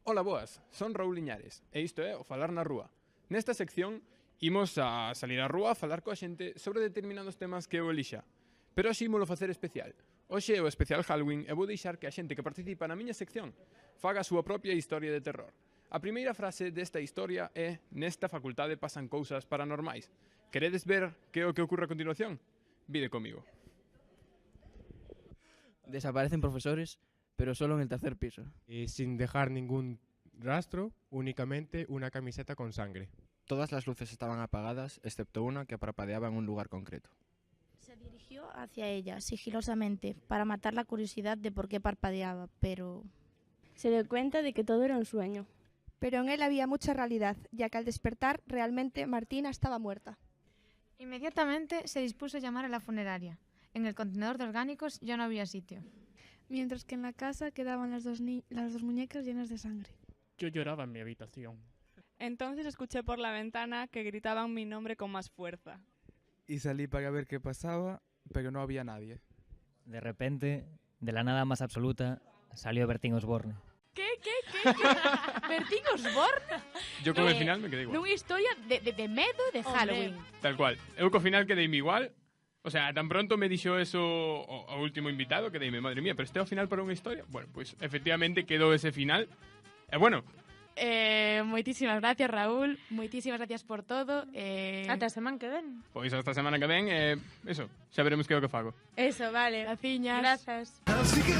Ola boas, son Raúl Liñares e isto é o Falar na Rúa. Nesta sección imos a salir á rúa a falar coa xente sobre determinados temas que eu elixa. Pero hoxe ímolo facer especial. Hoxe é o especial Halloween e vou deixar que a xente que participa na miña sección faga a súa propia historia de terror. A primeira frase desta historia é: nesta facultade pasan cousas paranormais. Queredes ver que é o que ocorre a continuación? Vide comigo. Desaparecen profesores, pero solo en el tercer piso. Y sin dejar ningún rastro, únicamente una camiseta con sangre. Todas las luces estaban apagadas, excepto una que parpadeaba en un lugar concreto. Se dirigió hacia ella, sigilosamente, para matar la curiosidad de por qué parpadeaba, pero... Se dio cuenta de que todo era un sueño. Pero en él había mucha realidad, ya que al despertar, realmente Martina estaba muerta. Inmediatamente se dispuso a llamar a la funeraria. En el contenedor de orgánicos ya no había sitio. Mientras que en la casa quedaban las dos muñecas llenas de sangre. Yo lloraba en mi habitación. Entonces escuché por la ventana que gritaban mi nombre con más fuerza. Y salí para ver qué pasaba, pero no había nadie. De repente, de la nada más absoluta, salió Bertín Osborne. ¿Qué? ¿Bertín Osborne? Yo con el final me quedé igual. Nunha historia de medo de Halloween. Tal cual. Eu co final quedeime igual. O sea, tan pronto me dixo eso o último invitado, quedeime, madre mía, pero este é o final para unha historia. Bueno, pues efectivamente quedou ese final. E bueno, moitísimas gracias, Raúl. Moitísimas gracias por todo. Ata a semana que ven. Pois hasta a semana que ven, eso, xa veremos que é o que fago. Eso, vale. Graciñas. Grazas. Así que